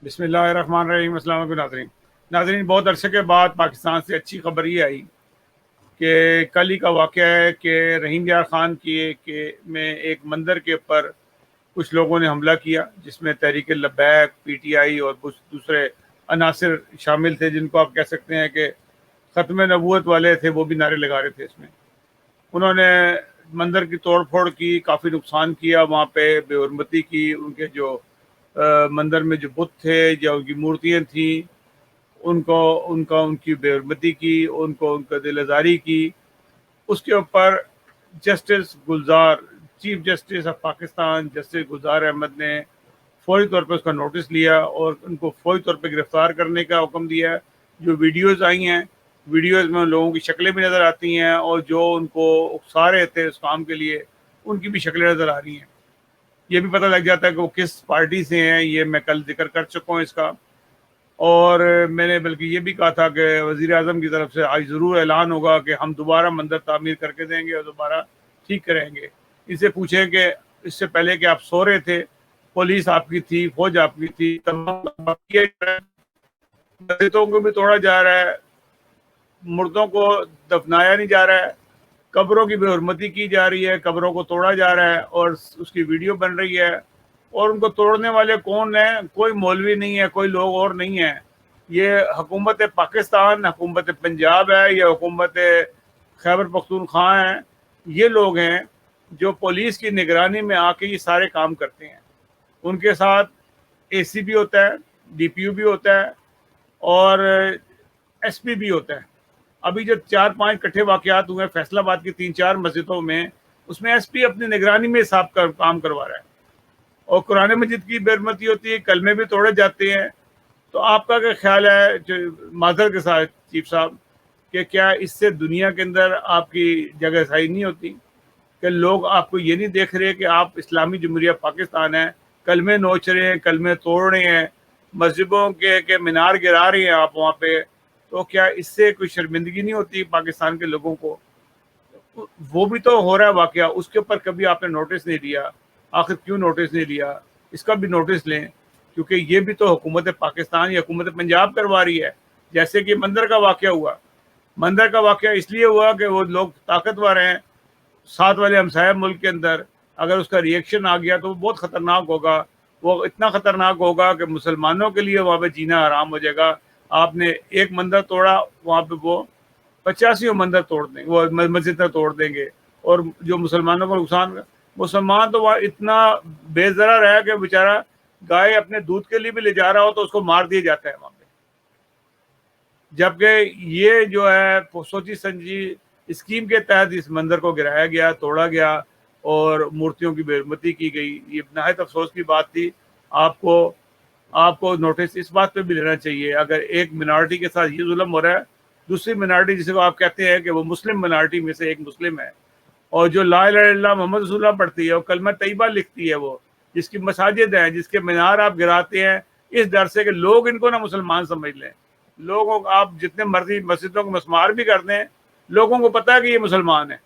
بسم اللہ الرحمن الرحیم۔ السلام علیکم ناظرین، بہت عرصے کے بعد پاکستان سے اچھی خبر یہ آئی کہ کل ہی کا واقعہ ہے کہ رحیم یار خان میں ایک مندر کے اوپر کچھ لوگوں نے حملہ کیا، جس میں Tehreek Labbaik, P T I اور کچھ دوسرے عناصر شامل تھے، جن کو آپ کہہ سکتے ہیں کہ ختم نبوت والے تھے، وہ بھی نعرے لگا رہے تھے اس میں۔ انہوں نے مندر کی توڑ پھوڑ کی، کافی نقصان کیا، وہاں پہ بے حرمتی کی، ان کے جو مندر میں جو بت تھے یا ان کی مورتیاں تھیں ان کی بے حرمتی کی، ان کا دل آزاری کی۔ اس کے اوپر justice Gulzar, chief justice of Pakistan justice Gulzar Ahmed نے فوری طور پہ اس کا نوٹس لیا اور ان کو فوری طور پہ گرفتار کرنے کا حکم دیا۔ جو ویڈیوز آئی ہیں، ویڈیوز میں ان لوگوں کی شکلیں بھی نظر آتی ہیں، اور جو ان کو اکسا رہے تھے اس کام کے لیے، ان کی بھی شکلیں نظر آ رہی ہیں۔ یہ بھی پتہ لگ جاتا ہے کہ وہ کس پارٹی سے ہیں، یہ میں کل ذکر کر چکا ہوں اس کا۔ اور میں نے بلکہ یہ بھی کہا تھا کہ وزیر اعظم کی طرف سے آج ضرور اعلان ہوگا کہ ہم دوبارہ مندر تعمیر کر کے دیں گے اور دوبارہ ٹھیک کریں گے۔ ان سے پوچھیں کہ اس سے پہلے کہ آپ سو رہے تھے، پولیس آپ کی تھی، فوج آپ کی تھی، تمام مسجدوں کو بھی توڑا جا رہا ہے، مردوں کو دفنایا نہیں جا رہا ہے، قبروں کی بے حرمتی کی جا رہی ہے، قبروں کو توڑا جا رہا ہے اور اس کی ویڈیو بن رہی ہے۔ اور ان کو توڑنے والے کون ہیں؟ کوئی مولوی نہیں ہے، کوئی لوگ اور نہیں ہے۔ یہ حکومت پاکستان، حکومت پنجاب ہے، یہ حکومت خیبر پختونخوا ہے۔ یہ لوگ ہیں جو پولیس کی نگرانی میں آ کے یہ سارے کام کرتے ہیں۔ ان کے ساتھ اے سی بھی ہوتا ہے، ڈی پی یو بھی ہوتا ہے اور ایس پی بھی ہوتا ہے۔ ابھی جو 4-5 کٹھے واقعات ہوئے ہیں فیصل آباد کی 3-4 مسجدوں میں، اس میں ایس پی اپنی نگرانی میں صاحب کام کروا رہا ہے، اور قرآن مجید کی بے حرمتی ہوتی ہے، کلمے بھی توڑے جاتے ہیں۔ تو آپ کا کیا خیال ہے معذرت کے ساتھ چیف صاحب، کہ کیا اس سے دنیا کے اندر آپ کی جگہ صحیح نہیں ہوتی کہ لوگ آپ کو یہ نہیں دیکھ رہے کہ آپ اسلامی جمہوریہ پاکستان ہیں، کلمے نوچ رہے ہیں، کلمے توڑ رہے ہیں، مسجدوں کے مینار گرا رہے ہیں آپ وہاں پہ؟ تو کیا اس سے کوئی شرمندگی نہیں ہوتی پاکستان کے لوگوں کو؟ وہ بھی تو ہو رہا ہے واقعہ، اس کے اوپر کبھی آپ نے نوٹس نہیں لیا۔ آخر کیوں نوٹس نہیں لیا؟ اس کا بھی نوٹس لیں، کیونکہ یہ بھی تو حکومت پاکستان یا حکومت پنجاب کروا رہی ہے۔ جیسے کہ مندر کا واقعہ ہوا، مندر کا واقعہ اس لیے ہوا کہ وہ لوگ طاقتور ہیں ساتھ والے ہمسایہ ملک کے اندر، اگر اس کا ری ایکشن آ گیا تو وہ بہت خطرناک ہوگا۔ وہ اتنا خطرناک ہوگا کہ مسلمانوں کے لیے وہاں پہ جینا حرام ہو جائے گا۔ آپ نے ایک مندر توڑا، وہاں پہ وہ 85 مندر توڑ دیں گے، وہ مسجدیں توڑ دیں گے، اور جو مسلمانوں کو نقصان، مسلمان تو وہاں اتنا بے ضرر ہے کہ بیچارہ گائے اپنے دودھ کے لیے بھی لے جا رہا ہو تو اس کو مار دیا جاتا ہے وہاں پہ۔ جبکہ یہ جو ہے سوچی سمجھی اسکیم کے تحت اس مندر کو گرایا گیا، توڑا گیا اور مورتیوں کی بے حرمتی کی گئی۔ یہ نہایت افسوس کی بات تھی۔ آپ کو نوٹس اس بات پہ بھی لینا چاہیے، اگر ایک منارٹی کے ساتھ یہ ظلم ہو رہا ہے، دوسری منارٹی جسے کو آپ کہتے ہیں کہ وہ مسلم منارٹی میں سے ایک مسلم ہے، اور جو لا الہ الا اللہ محمد رسول اللہ پڑھتی ہے، وہ کلمہ طیبہ لکھتی ہے، وہ جس کی مساجد ہیں، جس کے مینار آپ گراتے ہیں اس ڈر سے کہ لوگ ان کو نہ مسلمان سمجھ لیں۔ لوگوں کو آپ جتنے مرضی مسجدوں کو مسمار بھی کر دیں، لوگوں کو پتہ ہے کہ یہ مسلمان ہے،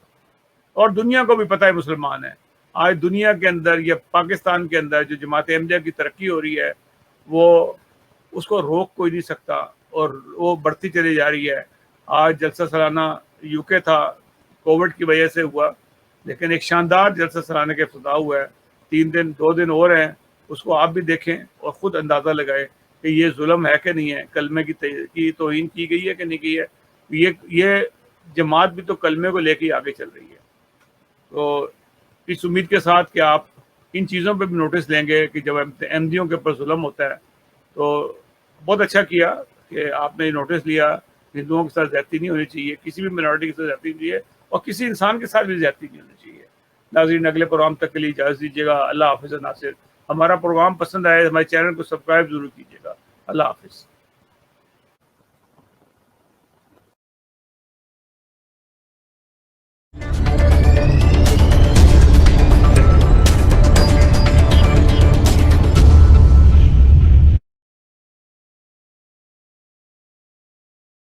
اور دنیا کو بھی پتہ ہے مسلمان ہے۔ آج دنیا کے اندر یا پاکستان کے اندر جو جماعت احمدیہ کی ترقی ہو رہی ہے، وہ اس کو روک کوئی نہیں سکتا، اور وہ بڑھتی چلی جا رہی ہے۔ آج جلسہ سالانہ یو کے تھا، کووڈ کی وجہ سے ہوا، لیکن ایک شاندار جلسہ سالانہ کا افتتاح ہوا ہے۔ 2 دن اور ہیں، اس کو آپ بھی دیکھیں اور خود اندازہ لگائیں کہ یہ ظلم ہے کہ نہیں ہے، کلمے کی توہین کی گئی ہے کہ نہیں کی ہے۔ یہ جماعت بھی تو کلمے کو لے کے آگے چل رہی ہے۔ تو اس امید کے ساتھ کہ آپ ان چیزوں پہ بھی نوٹس لیں گے کہ جب احمدیوں کے اوپر ظلم ہوتا ہے، تو بہت اچھا کیا کہ آپ نے نوٹس لیا۔ ہندوؤں کے ساتھ زیادتی نہیں ہونی چاہیے، کسی بھی منارٹی کے ساتھ زیادتی نہیں چاہیے، اور کسی انسان کے ساتھ بھی زیادتی نہیں ہونی چاہیے۔ ناظرین، اگلے پروگرام تک کے لیے اجازت دیجیے گا۔ اللہ حافظ ناصر۔ ہمارا پروگرام پسند آئے، ہمارے چینل کو سبسکرائب ضرور کیجیے گا۔ اللہ حافظ۔